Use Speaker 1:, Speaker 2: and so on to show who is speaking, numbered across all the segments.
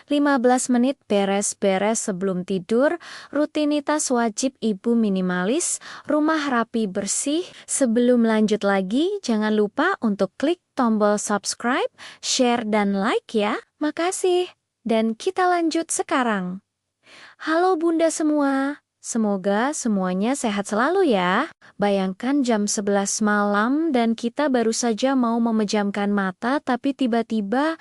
Speaker 1: 15 menit beres-beres sebelum tidur, rutinitas wajib ibu minimalis, rumah rapi bersih. Sebelum lanjut lagi, jangan lupa untuk klik tombol subscribe, share, dan like ya. Makasih. Dan kita lanjut sekarang. Halo bunda semua. Semoga semuanya sehat selalu ya. Bayangkan jam 11 malam dan kita baru saja mau memejamkan mata tapi tiba-tiba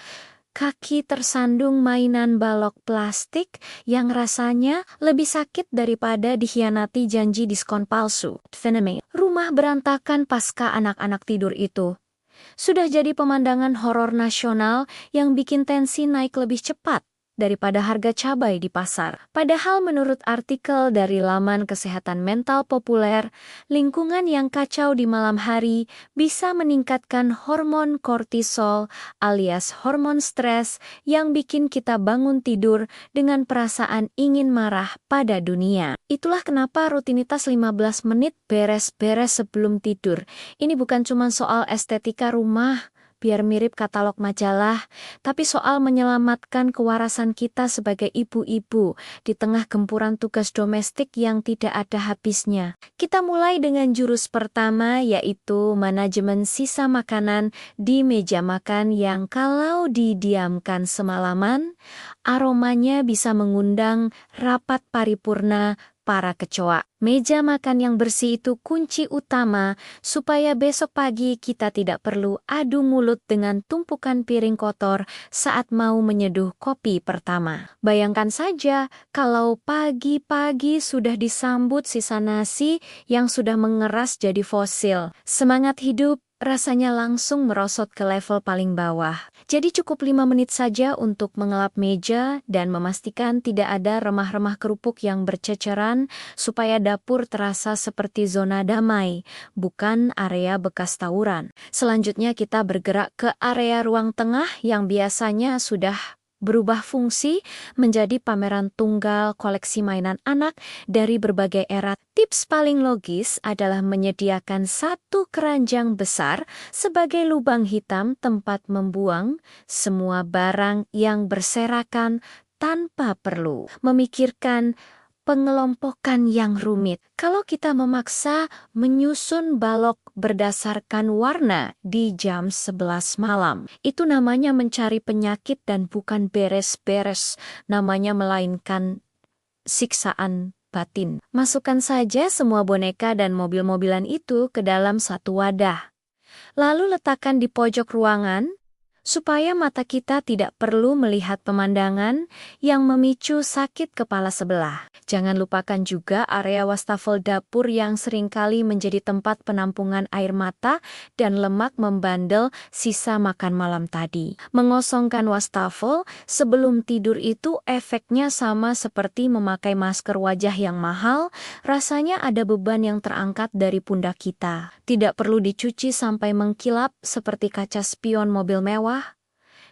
Speaker 1: kaki tersandung mainan balok plastik yang rasanya lebih sakit daripada dikhianati janji diskon palsu. Fenomena rumah berantakan pasca anak-anak tidur itu sudah jadi pemandangan horor nasional yang bikin tensi naik lebih cepat daripada harga cabai di pasar. Padahal menurut artikel dari laman kesehatan mental populer, lingkungan yang kacau di malam hari bisa meningkatkan hormon kortisol alias hormon stres yang bikin kita bangun tidur dengan perasaan ingin marah pada dunia. Itulah kenapa rutinitas 15 menit beres-beres sebelum tidur. Ini bukan cuma soal estetika rumah, biar mirip katalog majalah, tapi soal menyelamatkan kewarasan kita sebagai ibu-ibu di tengah gempuran tugas domestik yang tidak ada habisnya. Kita mulai dengan jurus pertama, yaitu manajemen sisa makanan di meja makan yang kalau didiamkan semalaman, aromanya bisa mengundang rapat paripurna para kecoa. Meja makan yang bersih itu kunci utama supaya besok pagi kita tidak perlu adu mulut dengan tumpukan piring kotor saat mau menyeduh kopi pertama. Bayangkan saja kalau pagi-pagi sudah disambut sisa nasi yang sudah mengeras jadi fosil. Semangat hidup rasanya langsung merosot ke level paling bawah. Jadi cukup 5 menit saja untuk mengelap meja dan memastikan tidak ada remah-remah kerupuk yang berceceran supaya dapur terasa seperti zona damai, bukan area bekas tawuran. Selanjutnya kita bergerak ke area ruang tengah yang biasanya sudah berubah fungsi menjadi pameran tunggal koleksi mainan anak dari berbagai era. Tips paling logis adalah menyediakan satu keranjang besar sebagai lubang hitam tempat membuang semua barang yang berserakan tanpa perlu memikirkan pengelompokan yang rumit. Kalau kita memaksa menyusun balok berdasarkan warna di jam 11 malam, itu namanya mencari penyakit dan bukan beres-beres, namanya melainkan siksaan batin. Masukkan saja semua boneka dan mobil-mobilan itu ke dalam satu wadah. Lalu letakkan di pojok ruangan, supaya mata kita tidak perlu melihat pemandangan yang memicu sakit kepala sebelah. Jangan lupakan juga area wastafel dapur yang seringkali menjadi tempat penampungan air mata dan lemak membandel sisa makan malam tadi. Mengosongkan wastafel sebelum tidur itu efeknya sama seperti memakai masker wajah yang mahal, rasanya ada beban yang terangkat dari pundak kita. Tidak perlu dicuci sampai mengkilap seperti kaca spion mobil mewah.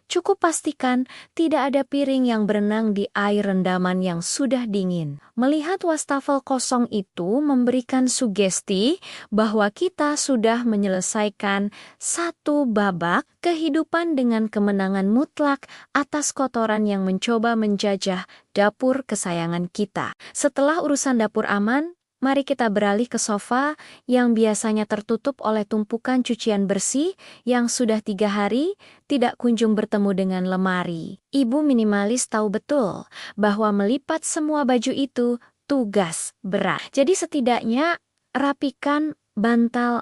Speaker 1: Cukup pastikan tidak ada piring yang berenang di air rendaman yang sudah dingin. Melihat wastafel kosong itu memberikan sugesti bahwa kita sudah menyelesaikan satu babak kehidupan dengan kemenangan mutlak atas kotoran yang mencoba menjajah dapur kesayangan kita. Setelah urusan dapur aman, mari kita beralih ke sofa yang biasanya tertutup oleh tumpukan cucian bersih yang sudah 3 hari tidak kunjung bertemu dengan lemari. Ibu minimalis tahu betul bahwa melipat semua baju itu tugas berat. Jadi setidaknya rapikan bantal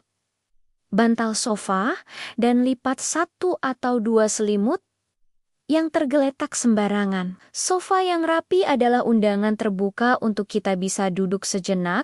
Speaker 1: sofa dan lipat 1 atau 2 selimut yang tergeletak sembarangan. Sofa yang rapi adalah undangan terbuka untuk kita bisa duduk sejenak,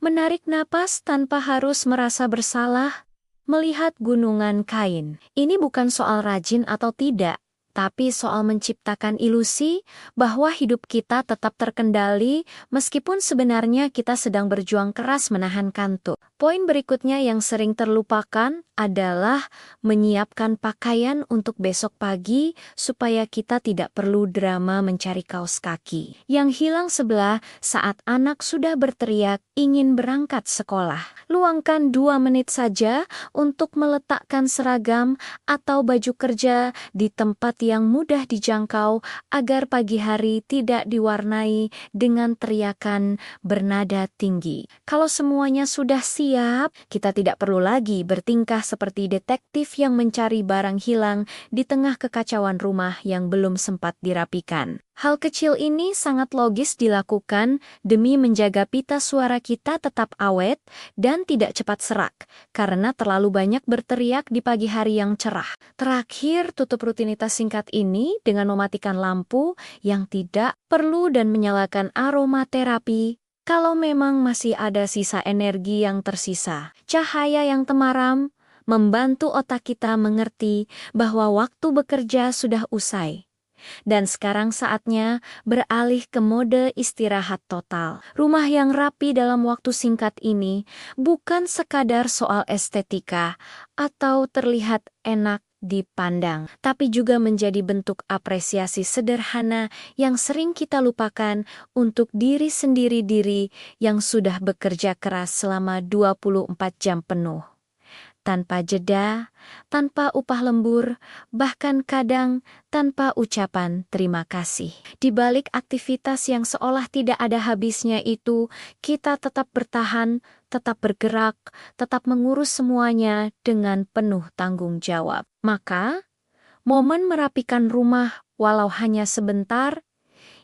Speaker 1: menarik napas tanpa harus merasa bersalah, melihat gunungan kain. Ini bukan soal rajin atau tidak, tapi soal menciptakan ilusi bahwa hidup kita tetap terkendali meskipun sebenarnya kita sedang berjuang keras menahan kantuk. Poin berikutnya yang sering terlupakan adalah menyiapkan pakaian untuk besok pagi supaya kita tidak perlu drama mencari kaos kaki yang hilang sebelah saat anak sudah berteriak ingin berangkat sekolah. Luangkan 2 menit saja untuk meletakkan seragam atau baju kerja di tempat yang mudah dijangkau agar pagi hari tidak diwarnai dengan teriakan bernada tinggi. Kalau semuanya sudah siap, kita tidak perlu lagi bertingkah seperti detektif yang mencari barang hilang di tengah kekacauan rumah yang belum sempat dirapikan. Hal kecil ini sangat logis dilakukan demi menjaga pita suara kita tetap awet dan tidak cepat serak, karena terlalu banyak berteriak di pagi hari yang cerah. Terakhir, tutup rutinitas singkat ini dengan mematikan lampu yang tidak perlu dan menyalakan aromaterapi kalau memang masih ada sisa energi yang tersisa. Cahaya yang temaram membantu otak kita mengerti bahwa waktu bekerja sudah usai. Dan sekarang saatnya beralih ke mode istirahat total. Rumah yang rapi dalam waktu singkat ini bukan sekadar soal estetika atau terlihat enak dipandang, tapi juga menjadi bentuk apresiasi sederhana yang sering kita lupakan untuk diri sendiri yang sudah bekerja keras selama 24 jam penuh. Tanpa jeda, tanpa upah lembur, bahkan kadang tanpa ucapan terima kasih. Di balik aktivitas yang seolah tidak ada habisnya itu, kita tetap bertahan, tetap bergerak, tetap mengurus semuanya dengan penuh tanggung jawab. Maka, momen merapikan rumah, walau hanya sebentar,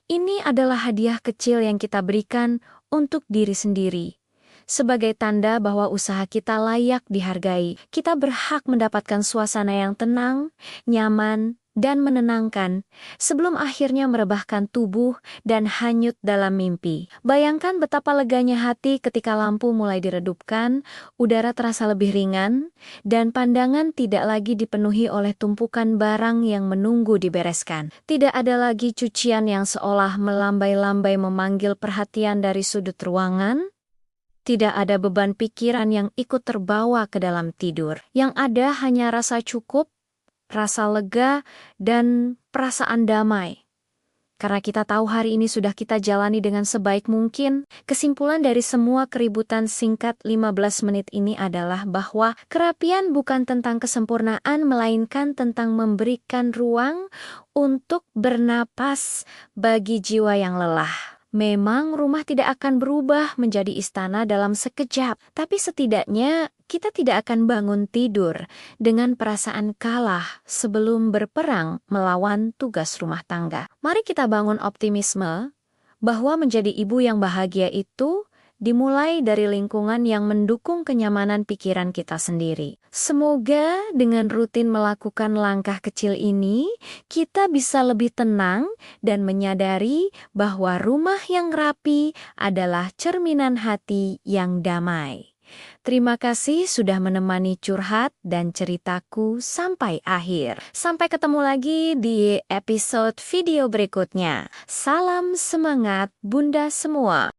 Speaker 1: ini adalah hadiah kecil yang kita berikan untuk diri sendiri. Sebagai tanda bahwa usaha kita layak dihargai, kita berhak mendapatkan suasana yang tenang, nyaman, dan menenangkan sebelum akhirnya merebahkan tubuh dan hanyut dalam mimpi. Bayangkan betapa leganya hati ketika lampu mulai diredupkan, udara terasa lebih ringan, dan pandangan tidak lagi dipenuhi oleh tumpukan barang yang menunggu dibereskan. Tidak ada lagi cucian yang seolah melambai-lambai memanggil perhatian dari sudut ruangan. Tidak ada beban pikiran yang ikut terbawa ke dalam tidur. Yang ada hanya rasa cukup, rasa lega, dan perasaan damai. Karena kita tahu hari ini sudah kita jalani dengan sebaik mungkin, kesimpulan dari semua keributan singkat 15 menit ini adalah bahwa kerapian bukan tentang kesempurnaan, melainkan tentang memberikan ruang untuk bernapas bagi jiwa yang lelah. Memang rumah tidak akan berubah menjadi istana dalam sekejap, tapi setidaknya kita tidak akan bangun tidur dengan perasaan kalah sebelum berperang melawan tugas rumah tangga. Mari kita bangun optimisme bahwa menjadi ibu yang bahagia itu dimulai dari lingkungan yang mendukung kenyamanan pikiran kita sendiri. Semoga dengan rutin melakukan langkah kecil ini, kita bisa lebih tenang dan menyadari bahwa rumah yang rapi adalah cerminan hati yang damai. Terima kasih sudah menemani curhat dan ceritaku sampai akhir. Sampai ketemu lagi di episode video berikutnya. Salam semangat Bunda semua.